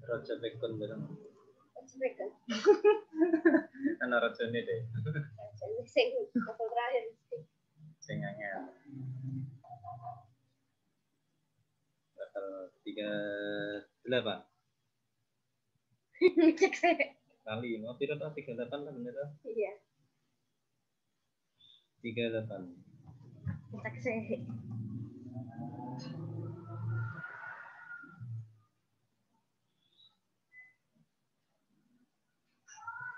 Rojo Bekon bareng. Rojo Bekon. Ana rojone deh. Sing level terakhir. Sing angel. Level 38. Cek saya. Kali mau piro ta 38 ta bener ta? Iya. 38. Cek saya.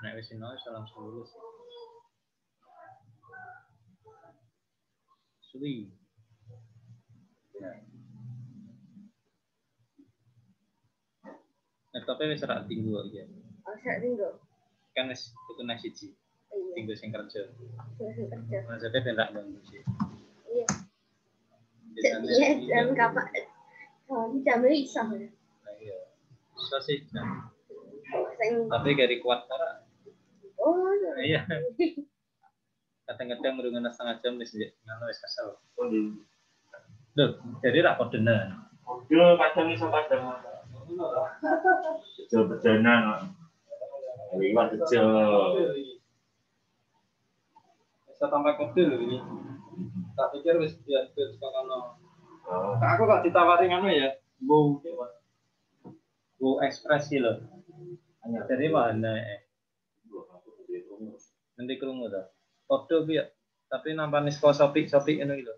Nek wis sinau langsung lulus. Suwi. Ya. Laptopnya wis ora tinggu kok ya. Oh, sak tinggu. Kan wis tuku nang siji. Tinggu sing kerja. Sing kerja. Maksudnya ben rak nang siji. Iya. Iya, dan kapan? Oh, jam iso. Nah, iya. Iso sih. Tapi gari kuat ora. Oh, iya. Kadang-kadang ngurungan setengah jam wis ngono wis kesel. Loh, jadi rak kodenan. Kode kadang iso kadang. Kecil bedanan. Liwat kecil. Bisa tambah kode lho ini. Tak pikir wis biasa kono. Aku kok ditawari ngono ya. Wow. Wow ekspresi lho. Dari mana? Nanti krungu ta. Kode piye? Tapi nampane saka Shopee ngono iki lho.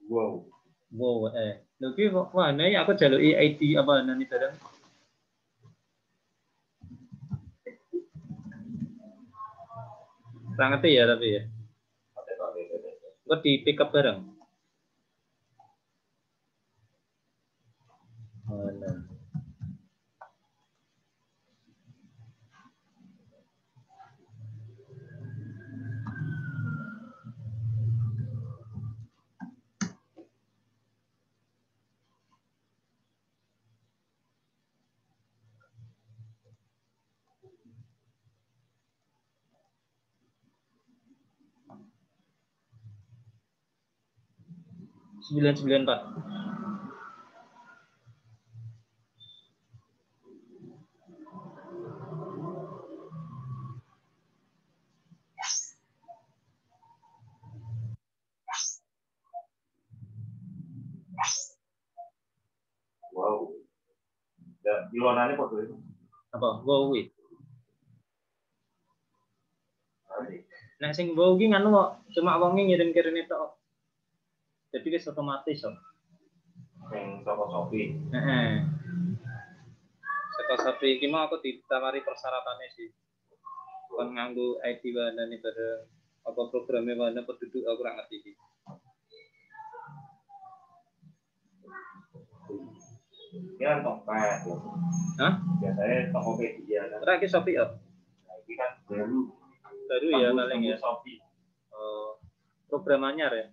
Wow. Wow, lho ki kok mana ya aku jaluki ID apa nani barang. Ra ngerti ya tapi ya. Kok di pick up bareng. Mana? Sembilan Pak. Wow. Ya, di lonane foto itu. Apa? Wow kuwi. Nah sing wow ki nganu kok cuma wonge ngirim-kirim tok. Jadi wis otomatis kok. Yang saka Shopee. Heeh. Saka Shopee iki mau aku ditawari persyaratannya sih. Kon nganggo ID wadane bareng apa programnya wadane penduduk aku ora ngerti iki. Ya Tokped. Hah? Biasanya Tokopedia kan. Ora iki Shopee ya? Nah, ini kan baru Ya paling ya. Shopee. Oh, program anyar ya?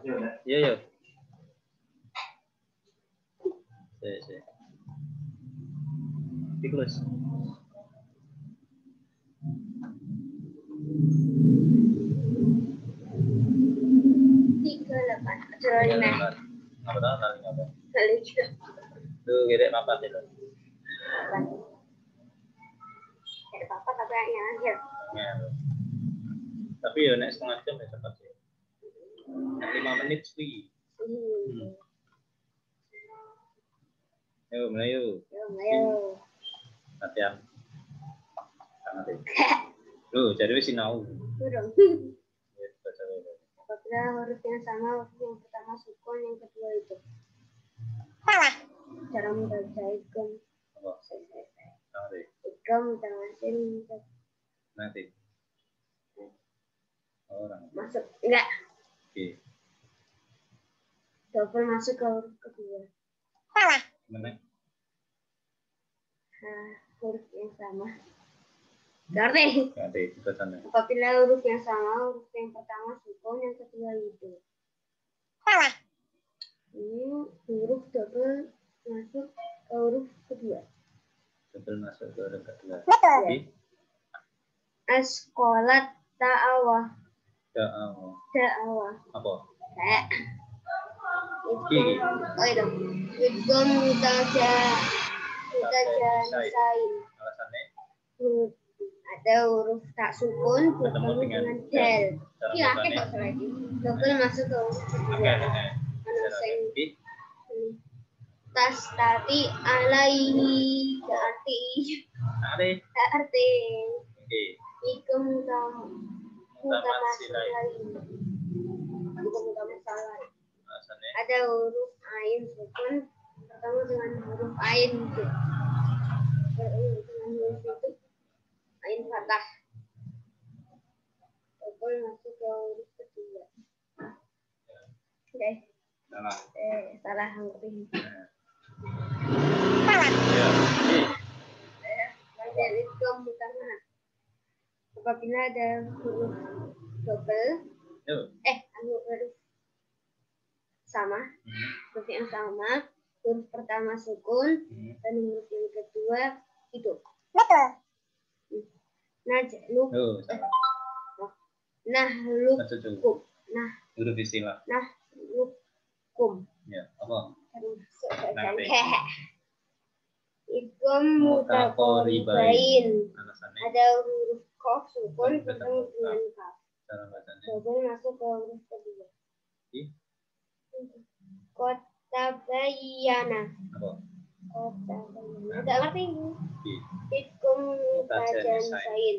Iya, iya ya. Sih. Ikhlas. Apa dah kali apa? Kali juga. Tuh gede papat itu. Kayak apa tapi hanya akhir. Ya. Tapi ya nek setengah jam ya cepat sih. 5 menit sih. Ayo, melayu. Latihan. Sangat itu. Loh, jadi wis sinau. Kurang. Apabila huruf yang sama, huruf yang pertama sukun, yang kedua itu. Cara membaca ikum. Ikum, tamasin. Nanti. Orang. Masuk. Enggak. Oke. Double masuk ke huruf kedua. Mana? Huruf yang sama. Ganti. Itu sana. Apabila huruf yang sama, huruf yang pertama sukun, yang kedua itu. Ini huruf double masuk ke huruf kedua. Double masuk ke huruf kedua. Betul. Askolat ta'awah. Ta'awah. Ta'awah. Apa? Idgham mutajanisain. Alasannya Ada huruf tak sukun bertemu dengan del. Iya, kok lagi. Double masuk ke huruf kedua. Tas tadi alaihi berarti ikum mutamatsilain. Ada huruf ain sukun bertemu dengan huruf ain itu. Dengan huruf itu ain fathah. Double masuk ke huruf kedua. Oke. Salah huruf. Apabila ada huruf double, huruf sama, huruf yang sama, huruf pertama sukun dan huruf yang kedua hidup. Betul. huruf istilah. Kum. Ya, apa? Idgham mutaqaribain. Alasannya Ada huruf qaf sukun bertemu dengan kaf. cara bacanya. Double masuk ke huruf kedua. Kotabayana. Apa? Kotabayana. Enggak ngerti. Idgham mutajanisain.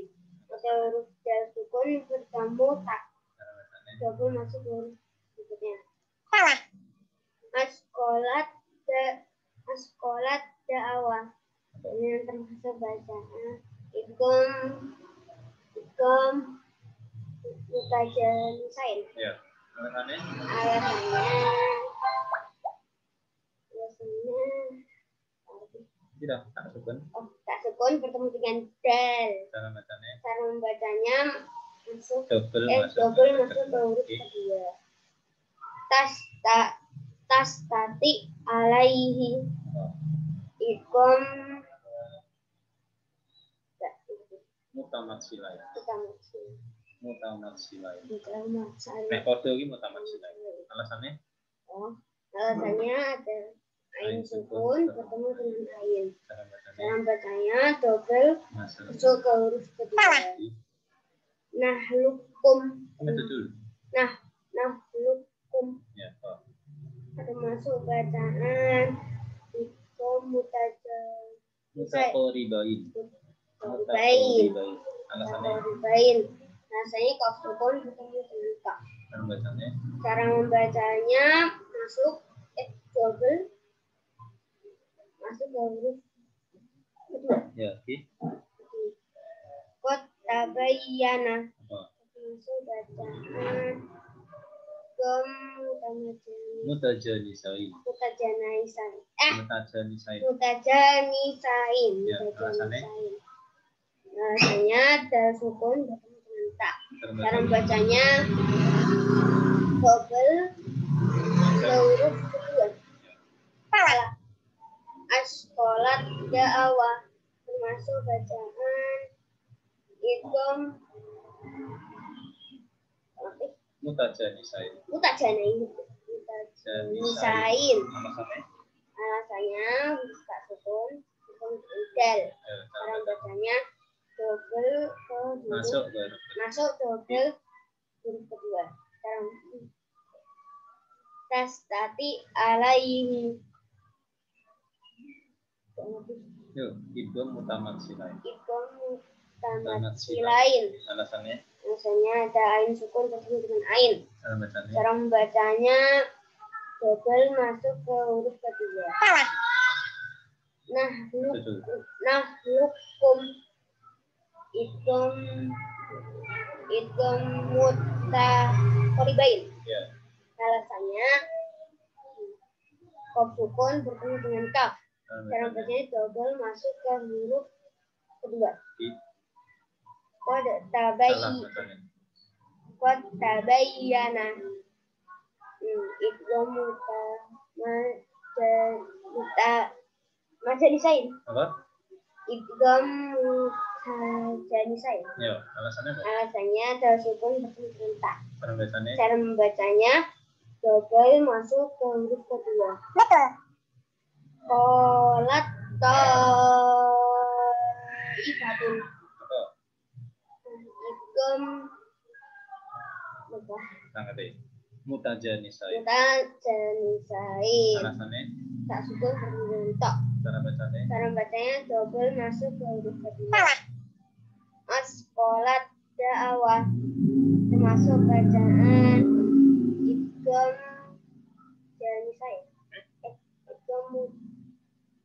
Ada huruf dal sukun bertemu tak. Double masuk ke huruf berikutnya. Salah. Askolat da'awah. Ini termasuk bacaan idgham mutajanisain. Ya. Alasannya tidak tak sukun. Tak sukun bertemu dengan dal. Cara bacanya masuk double masuk ke huruf kedua. Tas tati alaihi idgham mutamatsilain. Metode iki mutamatsilain. Alasannya? Alasannya ada ain sukun bertemu dengan ain. Cara bacanya double masuk ke huruf kedua. Nahlukum. Nahlukum. Ya, Pak. Termasuk bacaan idgham mutaqaribain. Alasannya? Rasanya kaf sukun bertemu dengan kaf. Cara membacanya masuk double masuk ke huruf kedua. Ya, oke. Kotabayana. Masuk bacaan mutajanisain. Rasanya dal sukun bertemu dengan tak. Cara membacanya double huruf kedua. Salah. Askolat da'awah termasuk bacaan idgham mutajanisain. Alasannya tak sukun bertemu dengan dal. Cara bacanya double ke masuk double huruf kedua. Tas tati alaihi. Idgham mutamatsilain. Alasannya ada ain sukun bertemu dengan ain. Cara membacanya double masuk ke huruf kedua. Nahlukum idgham mutaqaribain. Alasannya kaf sukun bertemu dengan kaf. Cara bacanya double masuk ke huruf kedua. Kotabayana. Idgham mutajanisain. Apa? Idgham mutajanisain. Ya, alasannya apa? Alasannya dal sukun bertemu dengan tak. Cara bacanya? Cara membacanya double masuk ke huruf kedua. Betul. Kolat ifatun. Ikum apa? Mutajanisain. Mutajanisain. Alasannya? Tak sukun berbentuk. Cara bacanya? Cara bacanya double masuk ke huruf kedua. Askolat da'awah termasuk bacaan idgham janisain. Idgham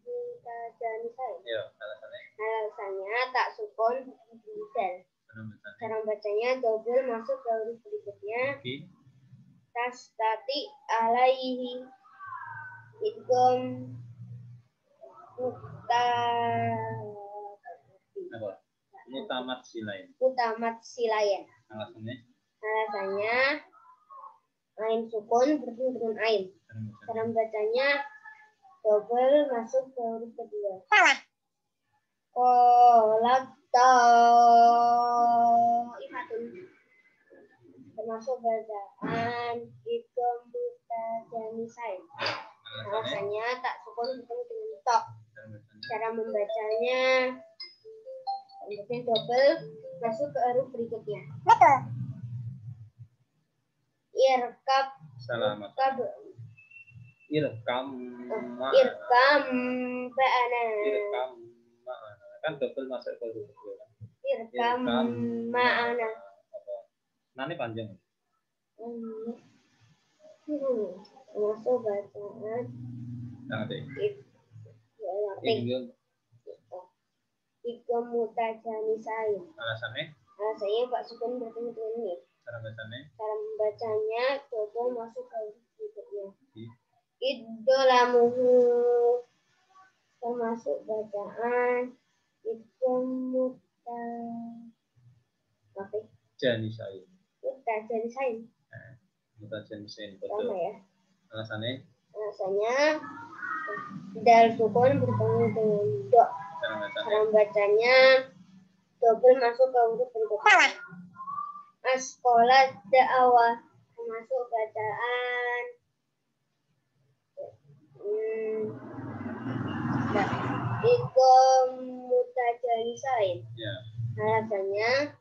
mutajanisain. Iya, alasannya? Alasannya tak sukun berbentuk. Cara bacanya double masuk ke huruf berikutnya. Tastati alaihi idgham Mutamat silain. Alasannya ain sukun bertemu dengan ain. Cara bacanya double masuk ke huruf kedua. Qolat ifatun termasuk bacaan idgham mutajanisain. Alasannya tak sukun bertemu dengan tok. Cara membacanya double masuk ke huruf berikutnya. Betul. Irkab. Selamat. Irkam Ba'ana. Irkam kan double masuk ke huruf kedua. Irkam ma'ana. Nani panjang. Masuk bacaan. Idgham mutajanisain. Alasannya? Alasannya Pak Sukun bertemu dengan ini. Cara bacanya? Cara membacanya double masuk ke huruf berikutnya. Iddolamuhu termasuk bacaan idgham mutajanisain. Mutajanisain. Betul. Sama ya. Alasannya? Alasannya dal sukun bertemu dengan do. Cara bacanya double masuk ke huruf berikutnya. Askolat da'awah termasuk bacaan idgham mutajanisain. Ya. Alasannya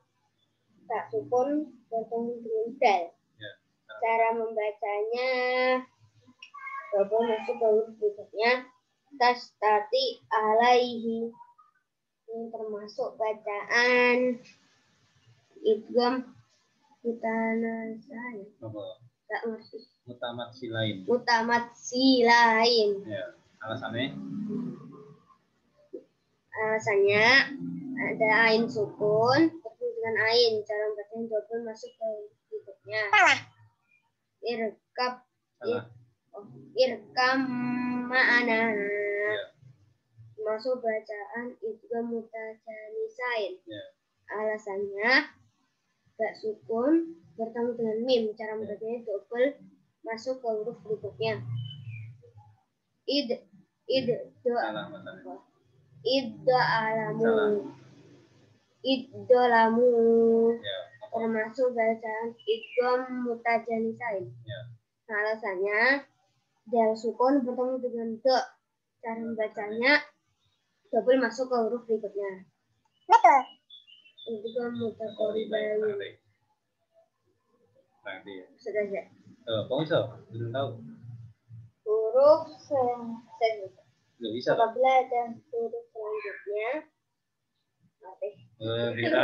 tak sukun bertemu dengan dal. Ya. Cara membacanya double masuk ke huruf berikutnya. Tastati alaihi termasuk bacaan idgham mutajanisain. Tak ngerti. Mutamat silain. Ya. Alasannya? Alasannya ada ain sukun bertemu dengan ain. Cara bacanya double masuk ke berikutnya. Irkam ma'ana. Ya. Masuk bacaan idgham mutajanisain. Ya. Alasannya gak sukun bertemu dengan mim. Cara membacanya double masuk ke huruf berikutnya. Iddolamu termasuk bacaan idgham mutajanisain. Ya. Alasannya dal sukun bertemu dengan do. Cara membacanya double masuk ke huruf berikutnya. Betul. Idgham mutaqaribain. Nanti ya. Sudah ya. Kamu bisa? Belum tahu. Huruf Nggak bisa. apabila ada huruf selanjutnya. Bisa.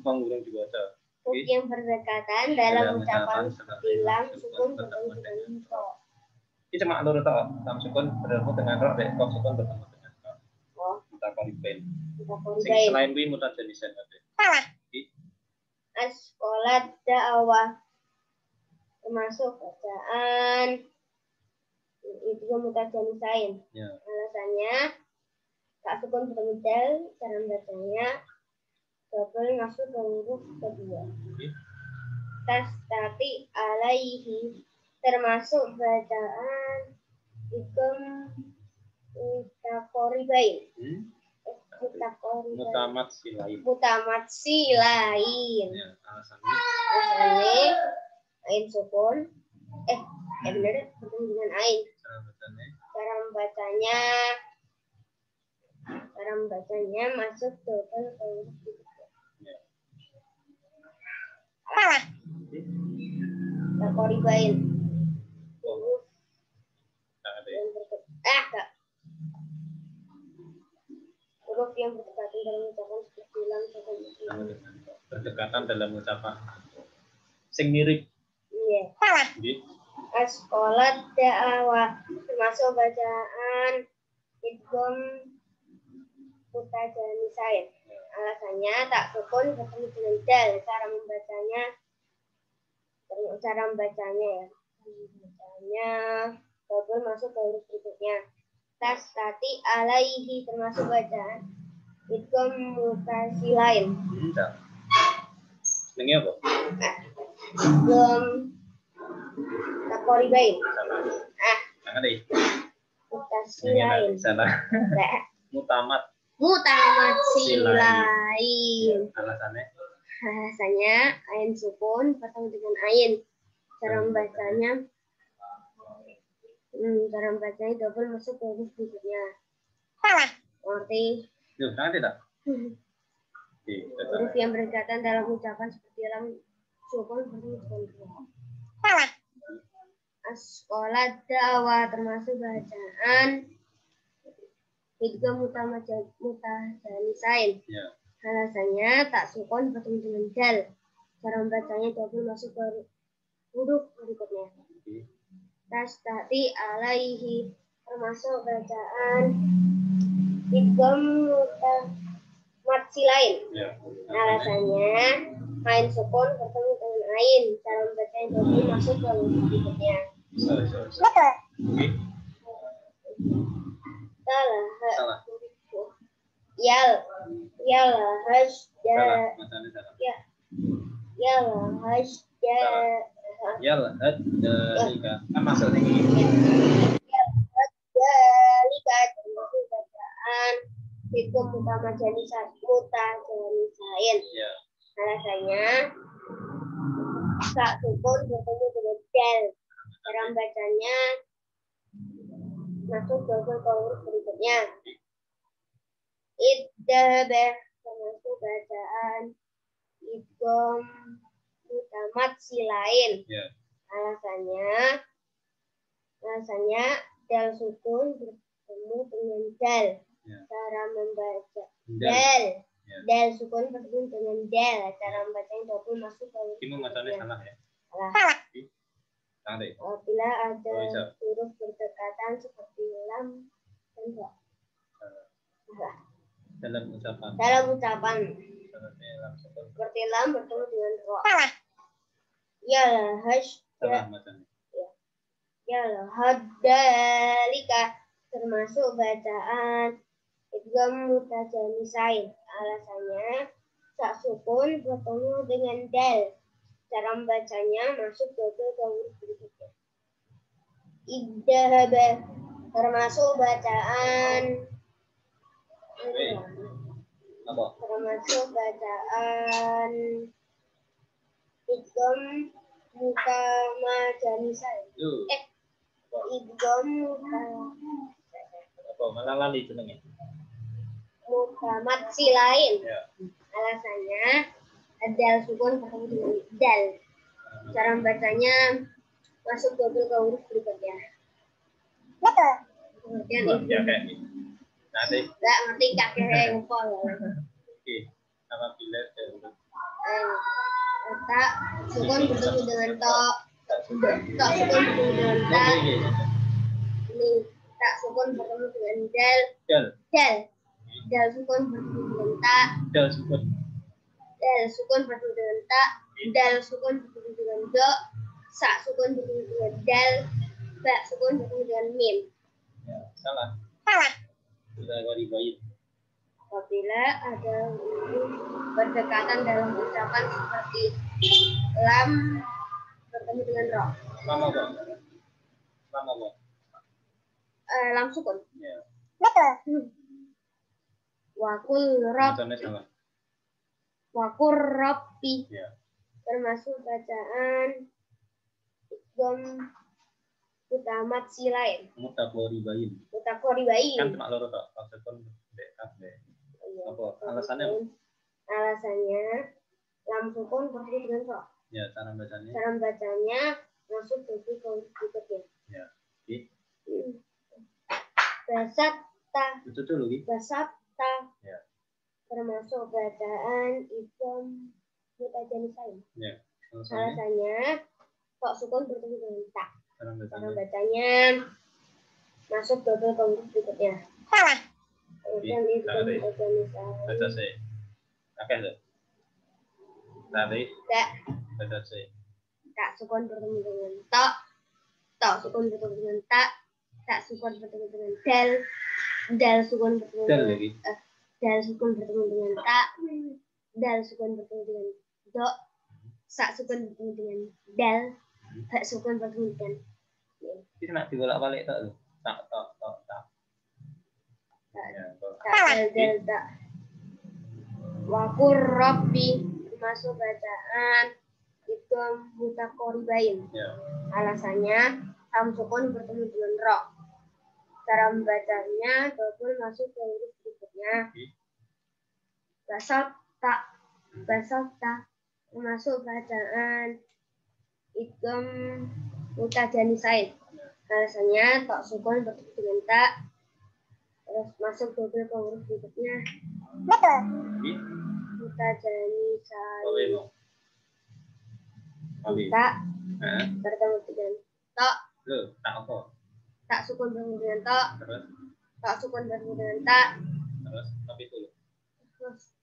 Penggurung juga ada. Huruf yang berdekatan dalam ucapan bilang sukun bertemu dengan to. Ini cuma lurus toh. Tam sukun bertemu dengan roh, dek. Kok sukun bertemu dengan roh. Oh, Mutaqaribain. mutaqaribain. Selain wi mutajanisain tadi. Salah. Askolat da'awah termasuk bacaan itu mutajanisain. Ya. Alasannya tak sukun bertemu dal. Cara bacanya double masuk ke huruf kedua. Tastati alaihi termasuk bacaan idgham mutaqaribain. Mutamat silain. Ya, alasannya Ain sukun benar bertemu dengan ain. Cara membacanya masuk double ke huruf berikutnya. Takoribain. Huruf yang huruf yang berdekatan dalam ucapan seperti lam berdekatan dalam ucapan. Sing mirip. Iya. Askolat da'awa termasuk bacaan idgham mutajanisain. Alasannya tak sukun bertemu dengan dal. Cara membacanya double masuk ke huruf berikutnya. Tas tati alaihi termasuk bacaan idgham mutasilain. Ini apa? Idgham takoribain. Jangan deh. Mutasilain. Salah. Mutamat silain. Alasannya ain sukun bertemu dengan ain. Cara membacanya double masuk ke huruf berikutnya. Ngerti? tidak? Huruf yang berdekatan dalam ucapan seperti lam sukun bertemu dengan askolat dawa termasuk bacaan idgham mutajanisain. Alasannya tak sukun bertemu dengan dal. Cara membacanya double masuk ke huruf berikutnya. Tas tati alaihi termasuk bacaan idgham mutamatsilain. Alasannya ain sukun bertemu dengan ain. Cara membacanya double masuk ke huruf berikutnya. Salah. Kan masuk ini. Bacaan itu mutajanisain. Alasannya tak sukun bertemu dengan dal. Cara membacanya masuk double ke huruf berikutnya. Idhabah termasuk bacaan idgham mutamatsilain. Alasannya dal sukun bertemu dengan dal. Cara membaca dal sukun bertemu dengan dal. Cara membacanya double masuk ke huruf berikutnya. Apabila ada huruf berdekatan seperti lam dan ra. Dalam ucapan seperti lam bertemu dengan ra. Hadalika termasuk bacaan idgham mutajanisain. Alasannya tak sukun bertemu dengan dal. Cara membacanya masuk double ke huruf berikutnya. Idhabah termasuk bacaan idgham mutajanisain. Idgham mutamatsilain. Alasannya dal sukun bertemu dengan dal. Cara membacanya masuk double ke huruf berikutnya. Nggak ngerti kakek ngepol. Apabila tak sukun bertemu dengan tok. Tak sukun bertemu dengan tak. Ini tak sukun bertemu dengan dal. Dal sukun bertemu dengan tak. Dal sukun bertemu dengan tak. Dal sukun bertemu dengan do. Sa sukun bertemu dengan dal. Ba sukun bertemu dengan mim. Salah. Apabila ada huruf berdekatan dalam ucapan seperti lam bertemu dengan ro. Lam sukun. Wakul robbi termasuk bacaan idgham Mutamat silain. Mutakoribain. Mutakoribain. Kan cuma loro tok. Sukun kabeh. Apa alasannya? Alasannya lam sukun bertemu dengan ro. Ya, cara bacanya. Cara bacanya masuk ke berikutnya. Ya. Basata. Itu dulu gitu. Basata. Ya. Termasuk bacaan ikom mutajanisain. Ya. Alasannya kok sukun bertemu dengan tak. Cara bacanya masuk double ke huruf berikutnya. Salah. Kemudian ikom mutajanisain. Baca sih. Oke tuh. Tadi. Tak. Baca sih. Tak sukun bertemu dengan tak. Tak sukun bertemu dengan tak. Tak sukun bertemu dengan dal. Dal sukun bertemu dengan dal sukun bertemu dengan tak. Dal sukun bertemu dengan do. Sak sukun bertemu dengan dal. Hak sukun bertemu dengan ini nak dibolak-balik tak lu? Tak. Dal tak. Wakur Rabbi termasuk bacaan itu mutakoribain. Ya. Alasannya ham sukun bertemu dengan ro. Cara membacanya double masuk ke huruf berikutnya. Basal tak termasuk bacaan ikom mutajanisain. Alasannya tak sukun bertemu dengan tak terus masuk double ke huruf berikutnya. Betul. Mutajanisain. Tak bertemu dengan tak. Tak apa? Tak sukun bertemu dengan tak. Terus. Tak sukun bertemu dengan tak. Terus tapi itu. Terus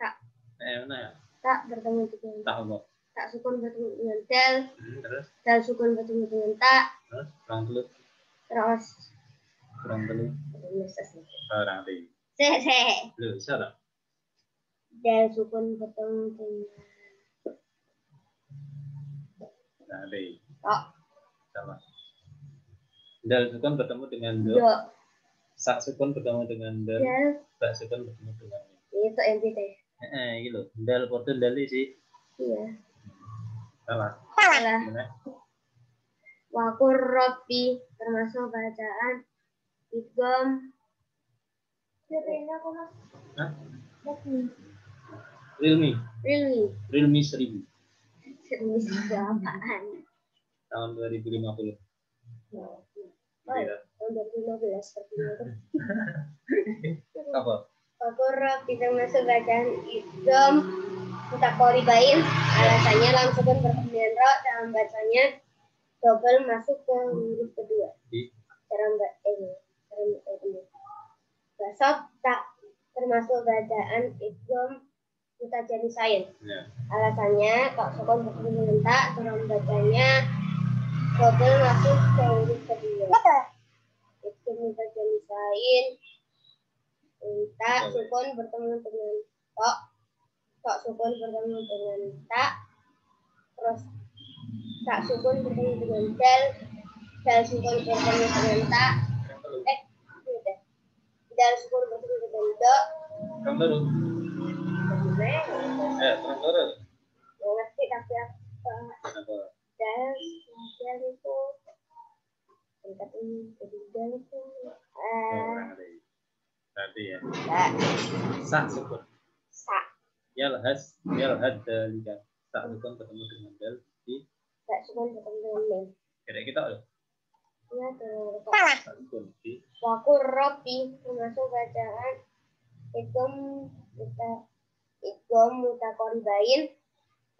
tak. Mana ya? Tak bertemu dengan tak apa? Tak sukun bertemu dengan dal. Terus. Dal sukun bertemu dengan tak. Terus kurang dulu. Terus. Kurang dulu. Kurang dulu. Lu bisa tak? Dal sukun bertemu dengan tadi. Tak. Sama. Dal sukun bertemu dengan do. Sak sukun bertemu dengan dal. Tak sukun bertemu dengan itu MPT. Gitu. Dal portal dali sih. Iya. Salah. Wakur Rabbi termasuk bacaan idgham. Hah? Realme 1000. 1000 apaan? Tahun 2050. Tahun 2015 sepertinya itu. Apa? Wakur Rabbi termasuk bacaan idgham mutakoribain. Alasannya langsung bertemu dengan ro. Dalam bacanya double masuk ke huruf kedua. Cara basat tak termasuk bacaan idgham mutajanisain. Alasannya tak sukun bertemu dengan tak. Dalam bacanya double masuk ke huruf kedua. Idgham mutajanisain. Tak sukun bertemu dengan tok. Tak sukun bertemu dengan tak. Terus tak sukun bertemu dengan dal. Dal sukun bertemu dengan tak. Dal sukun bertemu dengan do. Terus. Terus. Ngerti tapi apa? Dal itu tingkat ini jadi dal itu. Tadi ya. Sak sukun. Sak. Yalhad dalika. Sak sukun bertemu dengan dal di. Sak sukun bertemu dengan mim. Kira kita loh. Iya tuh. Sak sukun di. Wakur Rabbi termasuk bacaan idgham mutakoribain.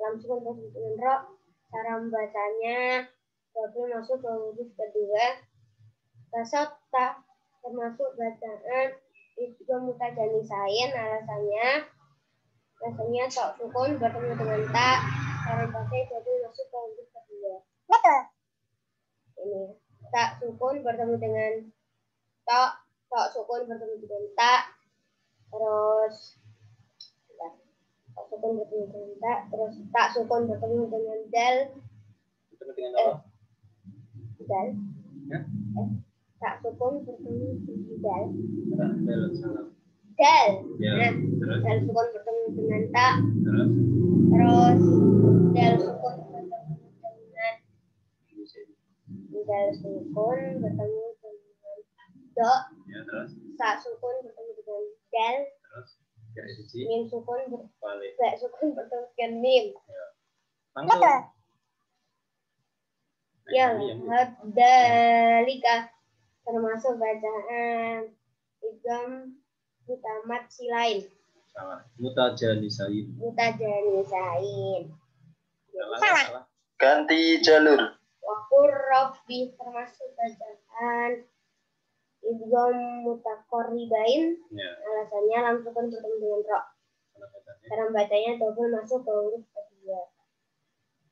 Langsung bertemu dengan ro. Cara membacanya double masuk ke huruf kedua. Basat tak termasuk bacaan idgham mutajanisain. Alasannya tak sukun bertemu dengan tak. Cara pakai double masuk ke huruf kedua. Betul. Ini tak sukun bertemu dengan tak sukun bertemu dengan tak. Terus tak sukun bertemu dengan tak. Terus tak sukun bertemu dengan dal. Bertemu dengan apa? Dal. Ya? Tak sukun bertemu dengan dal. Dal salah. Dal. Ya. Terus. Dal sukun bertemu dengan tak. Terus. Terus dal sukun bertemu dengan dal sukun bertemu dengan do. Ya, terus. Sa sukun bertemu dengan del. Terus. Mim sukun balik. Sukun bertemu dengan mim. Ya. Langsung. Ya, hadalika termasuk bacaan idgham mutamattsilain. Salah. Mutajanisain. Salah. Ganti jalur. Wakur rabbi termasuk bacaan idgham mutaqarribain. Ya. Alasannya lam sukun bertemu dengan ro. Cara bacanya double masuk ke huruf kedua.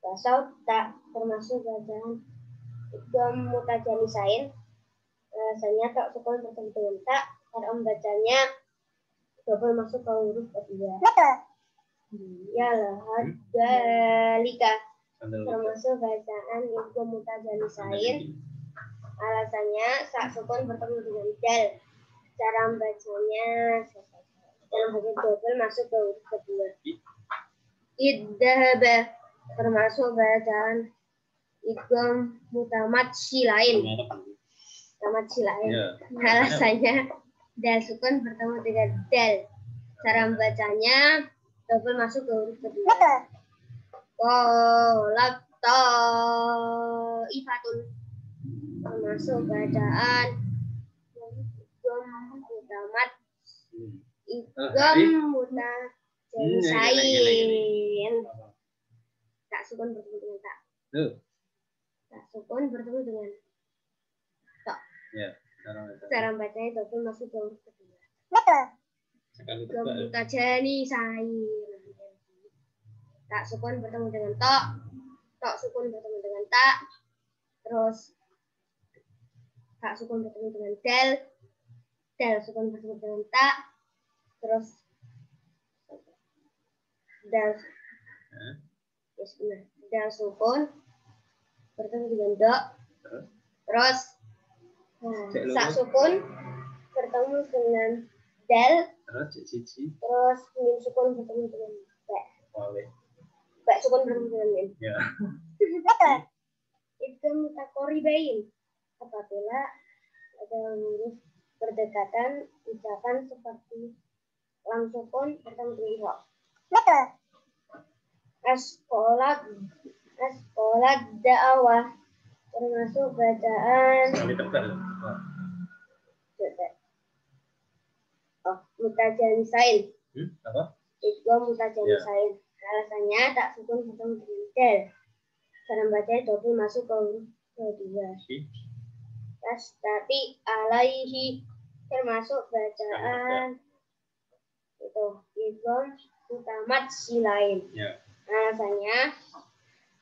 Basau tak termasuk bacaan idgham mutajanisain. Alasannya tak sukun bertemu dengan tak. Cara membacanya double masuk ke huruf kedua. Ya lah, hadalika termasuk bacaan idgham mutajanisain. Alasannya sak sukun bertemu dengan dal. Cara membacanya dalam bagian double masuk ke huruf kedua. Idhaba termasuk bacaan idgham mutamatsilain. Alasannya dal sukun bertemu dengan dal. Cara membacanya double masuk ke huruf kedua. Qalat ta'ifatun termasuk bacaan idgham mutajanisain. Tak sukun bertemu dengan tak. Tak sukun bertemu dengan tak. Ya. Cara bacanya double masuk ke huruf kedua. Idgham mutajanisain. Tak sukun bertemu dengan tak. Tak sukun bertemu dengan tak. Terus tak sukun bertemu dengan del. Del sukun bertemu dengan tak. Terus del. Yes, benar. Del sukun bertemu dengan do. Terus sak sukun bertemu dengan del. Terus mim sukun bertemu dengan ba. Ba sukun bertemu dengan mim. Ya. Idgham mutaqarribain apabila ada huruf berdekatan ucapan seperti lam sukun bertemu dengan ro. Asqolat da'awah termasuk bacaan mutajanisain. Apa? Idgham mutajanisain. Alasannya tak sukun bertemu dengan del. Cara bacanya double masuk ke huruf kedua. Tapi alaihi termasuk bacaan itu idgham mutamatsilain. Ya. Alasannya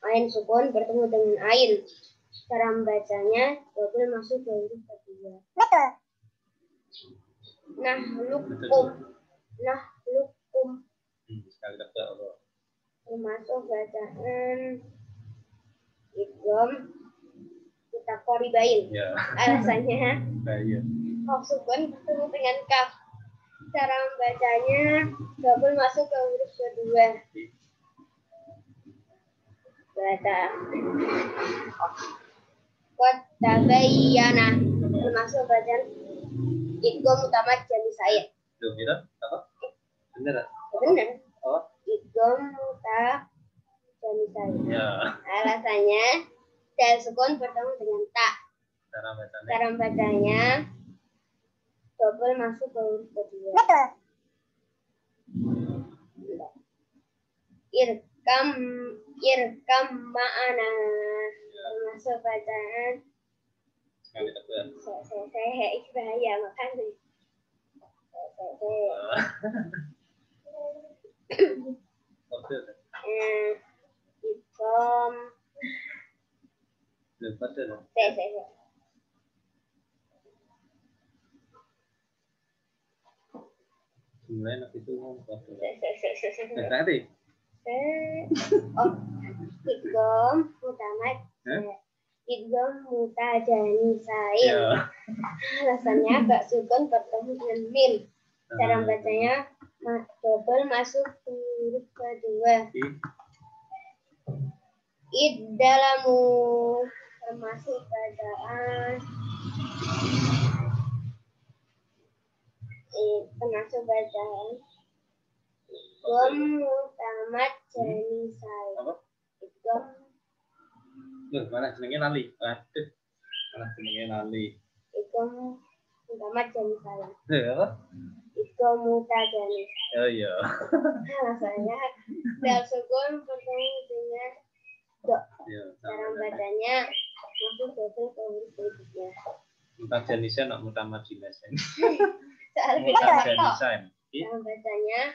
ain sukun bertemu dengan ain. Cara membacanya double masuk ke huruf kedua. Nahlukum. Sekali tak termasuk bacaan idgham mutaqarribain. Ya. Alasannya Iya. kaf sukun bertemu dengan kaf. Cara membacanya double masuk ke huruf kedua. Baca qad tabayyana termasuk bacaan idgham mutamattsilain. Tuh, kira apa? Benar. Benar. Oh. Idgham mutamattsilain. Ya. Alasannya dal sukun bertemu dengan tak. Cara membacanya double masuk ke huruf kedua. Irkam ma'ana termasuk bacaan Sekali tak saya bahaya makanya idgham Mulai nak itu ngomong apa? Idgham mutajanisain. Alasannya bak sukun bertemu dengan mim. Cara bacanya double masuk huruf kedua. Iddalamu termasuk bacaan Ikom mutamat janisai. Ikom. Loh, mana jenenge lali? Aduh. Mana jenenge lali? Ikom mutamat janisai. Apa? Ikom muta janisai. Oh iya. Alasannya dal sukun bertemu dengan dok. Iya. Cara bacanya masuk double ke huruf berikutnya. Mutajanisen nak mutamat jinesen. Soal Mutajanisen. Cara bacanya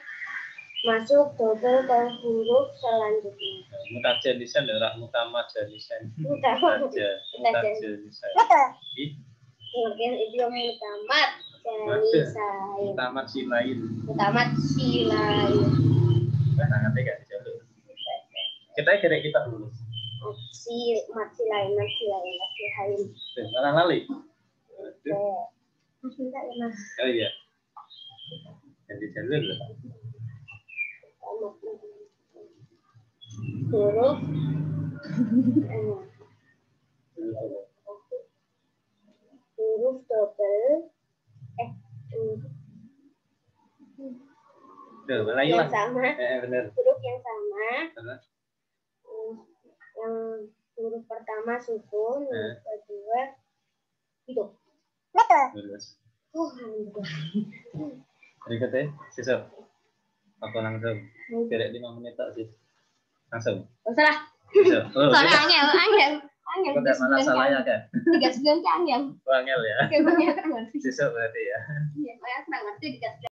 masuk double ke huruf selanjutnya. Mutajanisen ora mutamat janisen. Mutajanisen. Kemudian idiom mutamat janisai. Mutamat si lain. Mutamat si lain. Nah, ngerti gak jalur. Kita kira kita lulus. Si lain. Malah lali. Masih enggak ya, Mas? Oh iya. Ganti jalur loh. Huruf huruf double yang sama. Benar. Huruf yang sama. Benar. Yang huruf pertama sukun, yang kedua hidup. Lulus. Alhamdulillah. Berikutnya, sisop. Apa langsung? Kira 5 menit tak sih? Langsung. Salah. Sisop. Oh, Soalnya angel. kok tidak malah salah ya kan? 39 ke angel. Angel ya. Kayak banyak kan ngerti. Sisop berarti ya. Iya, saya ngerti 39.